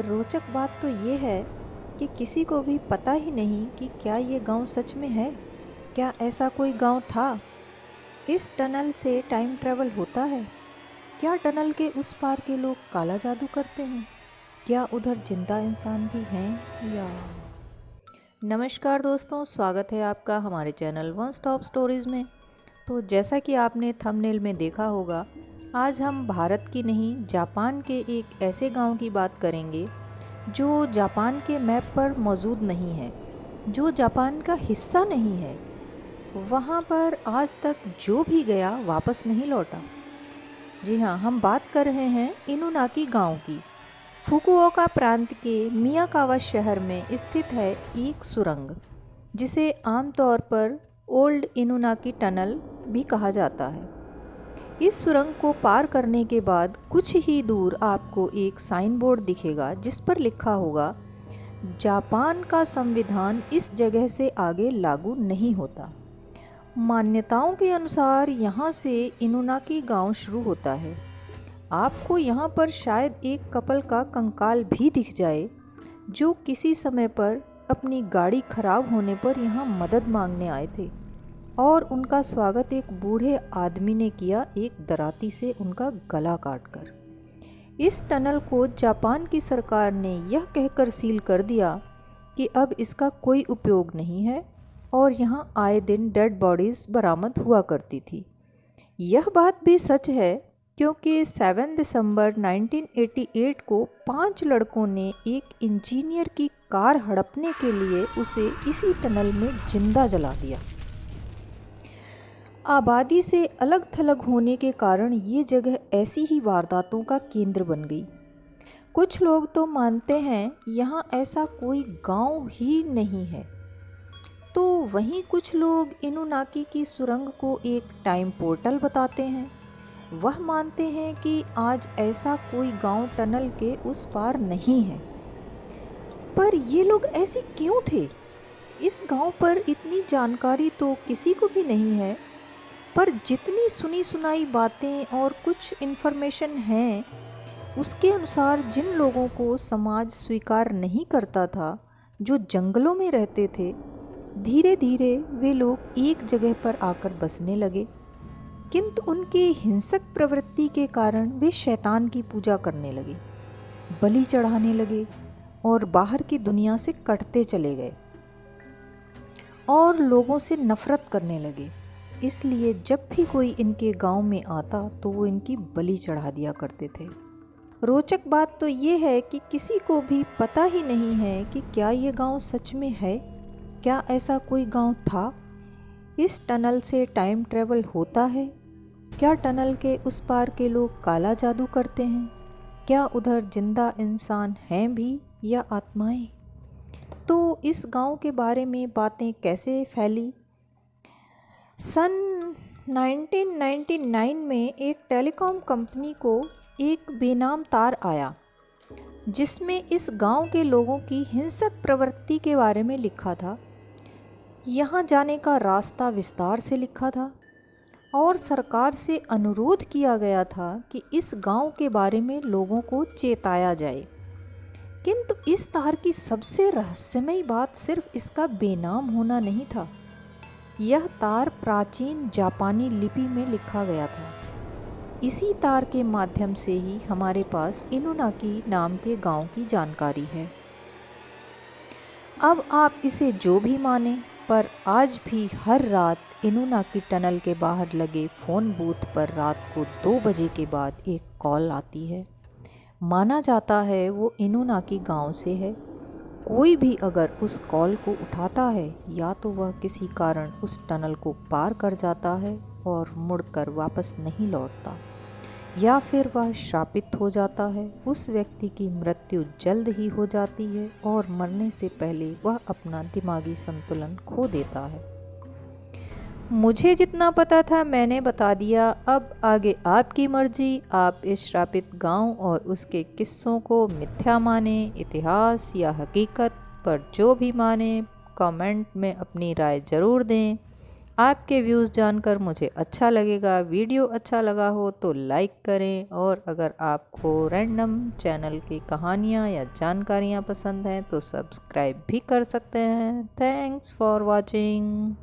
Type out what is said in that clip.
रोचक बात तो ये है कि किसी को भी पता ही नहीं कि क्या ये गांव सच में है। क्या ऐसा कोई गांव था? इस टनल से टाइम ट्रैवल होता है? क्या टनल के उस पार के लोग काला जादू करते हैं? क्या उधर जिंदा इंसान भी हैं या? नमस्कार दोस्तों, स्वागत है आपका हमारे चैनल वन स्टॉप स्टोरीज़ में। तो जैसा कि आपने थंबनेल में देखा होगा, आज हम भारत की नहीं जापान के एक ऐसे गांव की बात करेंगे जो जापान के मैप पर मौजूद नहीं है, जो जापान का हिस्सा नहीं है। वहां पर आज तक जो भी गया वापस नहीं लौटा। जी हाँ, हम बात कर रहे हैं इनुनाकी गांव की। फुकुओका प्रांत के मियाकावा शहर में स्थित है एक सुरंग, जिसे आमतौर पर ओल्ड इनुनाकी टनल भी कहा जाता है। इस सुरंग को पार करने के बाद कुछ ही दूर आपको एक साइन बोर्ड दिखेगा जिस पर लिखा होगा, जापान का संविधान इस जगह से आगे लागू नहीं होता। मान्यताओं के अनुसार यहाँ से इनुनाकी गांव शुरू होता है। आपको यहाँ पर शायद एक कपल का कंकाल भी दिख जाए जो किसी समय पर अपनी गाड़ी खराब होने पर यहाँ मदद मांगने आए थे और उनका स्वागत एक बूढ़े आदमी ने किया, एक दराती से उनका गला काटकर। इस टनल को जापान की सरकार ने यह कहकर सील कर दिया कि अब इसका कोई उपयोग नहीं है और यहाँ आए दिन डेड बॉडीज़ बरामद हुआ करती थी। यह बात भी सच है क्योंकि 7 दिसंबर 1988 को 5 लड़कों ने एक इंजीनियर की कार हड़पने के लिए उसे इसी टनल में जिंदा जला दिया। आबादी से अलग थलग होने के कारण ये जगह ऐसी ही वारदातों का केंद्र बन गई। कुछ लोग तो मानते हैं यहाँ ऐसा कोई गांव ही नहीं है, तो वहीं कुछ लोग इनुनाकी की सुरंग को एक टाइम पोर्टल बताते हैं। वह मानते हैं कि आज ऐसा कोई गांव टनल के उस पार नहीं है। पर ये लोग ऐसे क्यों थे? इस गांव पर इतनी जानकारी तो किसी को भी नहीं है, पर जितनी सुनी सुनाई बातें और कुछ इन्फॉर्मेशन हैं, उसके अनुसार जिन लोगों को समाज स्वीकार नहीं करता था, जो जंगलों में रहते थे, धीरे धीरे वे लोग एक जगह पर आकर बसने लगे। किंतु उनके हिंसक प्रवृत्ति के कारण वे शैतान की पूजा करने लगे, बलि चढ़ाने लगे और बाहर की दुनिया से कटते चले गए और लोगों से नफरत करने लगे। इसलिए जब भी कोई इनके गांव में आता तो वो इनकी बलि चढ़ा दिया करते थे। रोचक बात तो ये है कि किसी को भी पता ही नहीं है कि क्या ये गांव सच में है। क्या ऐसा कोई गांव था? इस टनल से टाइम ट्रैवल होता है? क्या टनल के उस पार के लोग काला जादू करते हैं? क्या उधर जिंदा इंसान हैं भी या आत्माएं? तो इस गांव के बारे में बातें कैसे फैली? सन 1999 में एक टेलीकॉम कंपनी को एक बेनाम तार आया जिसमें इस गांव के लोगों की हिंसक प्रवृत्ति के बारे में लिखा था। यहाँ जाने का रास्ता विस्तार से लिखा था और सरकार से अनुरोध किया गया था कि इस गांव के बारे में लोगों को चेताया जाए। किंतु इस तार की सबसे रहस्यमयी बात सिर्फ इसका बेनाम होना नहीं था। यह तार प्राचीन जापानी लिपि में लिखा गया था। इसी तार के माध्यम से ही हमारे पास इनुनाकी नाम के गांव की जानकारी है। अब आप इसे जो भी माने, पर आज भी हर रात इनुनाकी टनल के बाहर लगे फ़ोन बूथ पर रात को 2 बजे के बाद एक कॉल आती है। माना जाता है वो इनुनाकी गांव से है। कोई भी अगर उस कॉल को उठाता है, या तो वह किसी कारण उस टनल को पार कर जाता है और मुड़कर वापस नहीं लौटता, या फिर वह श्रापित हो जाता है। उस व्यक्ति की मृत्यु जल्द ही हो जाती है और मरने से पहले वह अपना दिमागी संतुलन खो देता है। मुझे जितना पता था मैंने बता दिया। अब आगे आपकी मर्जी। आप इस श्रापित गांव और उसके किस्सों को मिथ्या माने, इतिहास या हकीकत, पर जो भी माने, कमेंट में अपनी राय ज़रूर दें। आपके व्यूज़ जानकर मुझे अच्छा लगेगा। वीडियो अच्छा लगा हो तो लाइक करें, और अगर आपको रैंडम चैनल की कहानियाँ या जानकारियाँ पसंद हैं तो सब्सक्राइब भी कर सकते हैं। Thanks for watching.